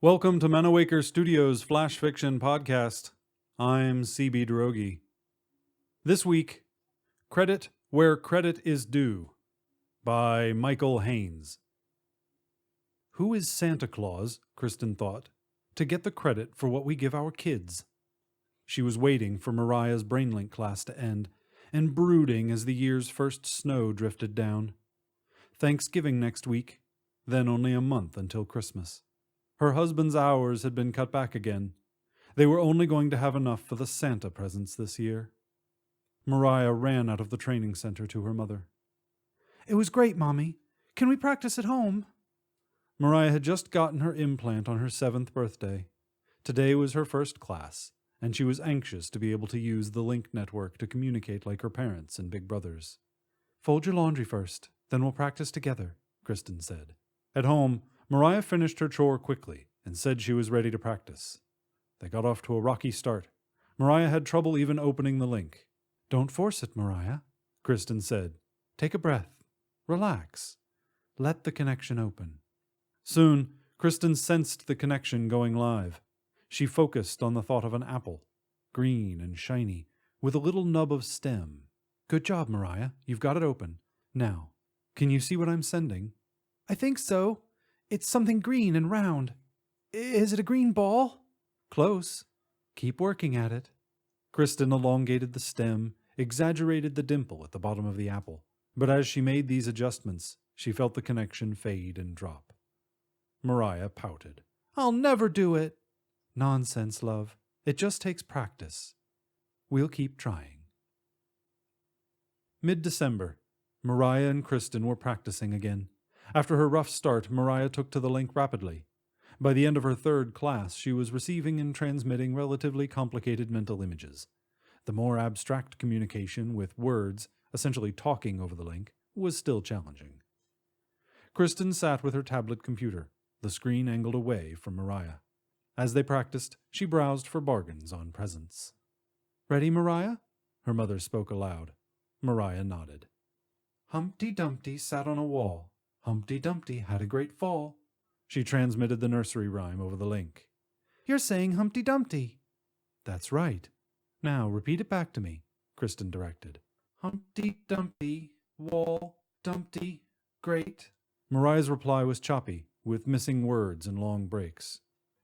Welcome to Manawaker Studios Flash Fiction Podcast. I'm CB Drogi. This week, Credit Where Credit is Due by Michael Haynes. Who is Santa Claus, Kristen thought, to get the credit for what we give our kids? She was waiting for Mariah's Brainlink class to end and brooding as the year's first snow drifted down. Thanksgiving next week, then only a month until Christmas. Her husband's hours had been cut back again. They were only going to have enough for the Santa presents this year. Mariah ran out of the training center to her mother. "It was great, Mommy. Can we practice at home?" Mariah had just gotten her implant on her 7th birthday. Today was her first class, and she was anxious to be able to use the Link network to communicate like her parents and big brothers. "Fold your laundry first, then we'll practice together," Kristen said. At home, Mariah finished her chore quickly and said she was ready to practice. They got off to a rocky start. Mariah had trouble even opening the link. "Don't force it, Mariah," Kristen said. "Take a breath. Relax. Let the connection open." Soon, Kristen sensed the connection going live. She focused on the thought of an apple, green and shiny, with a little nub of stem. "Good job, Mariah. You've got it open. Now, can you see what I'm sending?" "I think so. It's something green and round. Is it a green ball?" "Close. Keep working at it." Kristen elongated the stem, exaggerated the dimple at the bottom of the apple. But as she made these adjustments, she felt the connection fade and drop. Mariah pouted. "I'll never do it." "Nonsense, love. It just takes practice. We'll keep trying." Mid-December, Mariah and Kristen were practicing again. After her rough start, Mariah took to the link rapidly. By the end of her 3rd class, she was receiving and transmitting relatively complicated mental images. The more abstract communication with words, essentially talking over the link, was still challenging. Kristen sat with her tablet computer, the screen angled away from Mariah. As they practiced, she browsed for bargains on presents. "Ready, Mariah?" Her mother spoke aloud. Mariah nodded. "Humpty Dumpty sat on a wall. Humpty Dumpty had a great fall." She transmitted the nursery rhyme over the link. "You're saying Humpty Dumpty." "That's right. Now repeat it back to me," Kristen directed. "Humpty Dumpty, wall, Dumpty, great." Mariah's reply was choppy, with missing words and long breaks.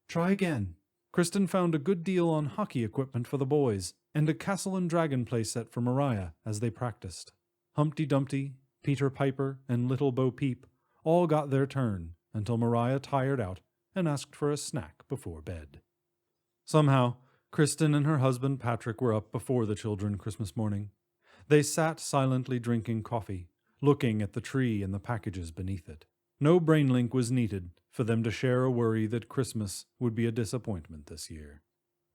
"Try again." Kristen found a good deal on hockey equipment for the boys, and a Castle and Dragon playset for Mariah as they practiced. Humpty Dumpty, Peter Piper, and Little Bo Peep all got their turn until Mariah tired out and asked for a snack before bed. Somehow, Kristen and her husband Patrick were up before the children Christmas morning. They sat silently drinking coffee, looking at the tree and the packages beneath it. No Brainlink was needed for them to share a worry that Christmas would be a disappointment this year.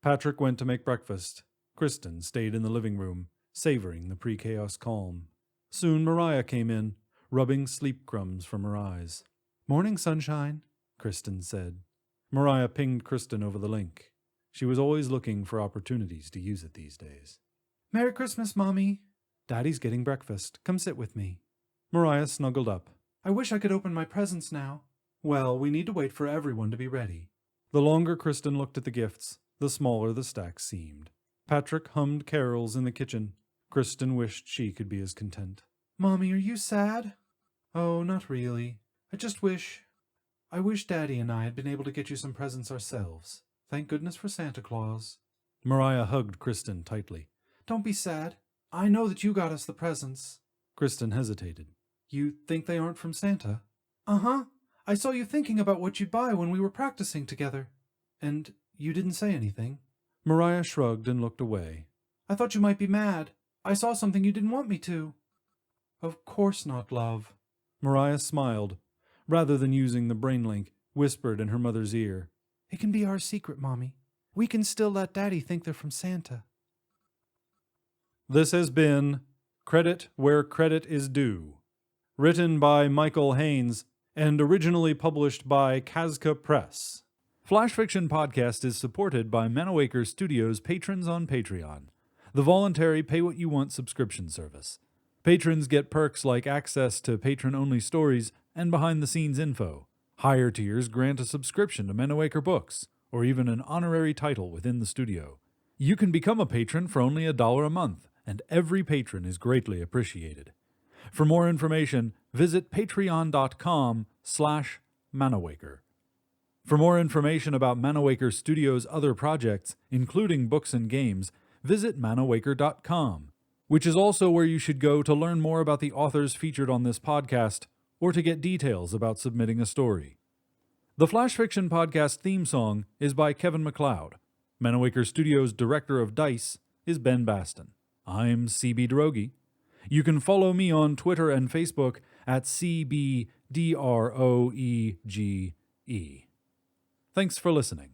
Patrick went to make breakfast. Kristen stayed in the living room, savoring the pre-chaos calm. Soon Mariah came in, rubbing sleep crumbs from her eyes. "Morning, sunshine," Kristen said. Mariah pinged Kristen over the link. She was always looking for opportunities to use it these days. "Merry Christmas, Mommy." "Daddy's getting breakfast. Come sit with me." Mariah snuggled up. "I wish I could open my presents now." "Well, we need to wait for everyone to be ready." The longer Kristen looked at the gifts, the smaller the stack seemed. Patrick hummed carols in the kitchen. Kristen wished she could be as content. "Mommy, are you sad?" "Oh, not really. I wish Daddy and I had been able to get you some presents ourselves. Thank goodness for Santa Claus." Mariah hugged Kristen tightly. "Don't be sad. I know that you got us the presents." Kristen hesitated. "You think they aren't from Santa?" "Uh-huh. I saw you thinking about what you'd buy when we were practicing together." "And you didn't say anything?" Mariah shrugged and looked away. "I thought you might be mad. I saw something you didn't want me to." "Of course not, love." Mariah smiled. Rather than using the Brainlink, whispered in her mother's ear. "It can be our secret, Mommy. We can still let Daddy think they're from Santa." This has been Credit Where Credit is Due, written by Michael Haynes and originally published by Kazka Press. Flash Fiction Podcast is supported by Manawaker Studios patrons on Patreon, the voluntary pay-what-you-want subscription service. Patrons get perks like access to patron-only stories and behind-the-scenes info. Higher tiers grant a subscription to Manawaker Books, or even an honorary title within the studio. You can become a patron for only $1 a month, and every patron is greatly appreciated. For more information, visit patreon.com/Manawaker. For more information about Manawaker Studios' other projects, including books and games, visit manawaker.com, which is also where you should go to learn more about the authors featured on this podcast or to get details about submitting a story. The Flash Fiction Podcast theme song is by Kevin MacLeod. Manawaker Studios' director of DICE is Ben Baston. I'm CB Droege. You can follow me on Twitter and Facebook at CBDROEGE. Thanks for listening.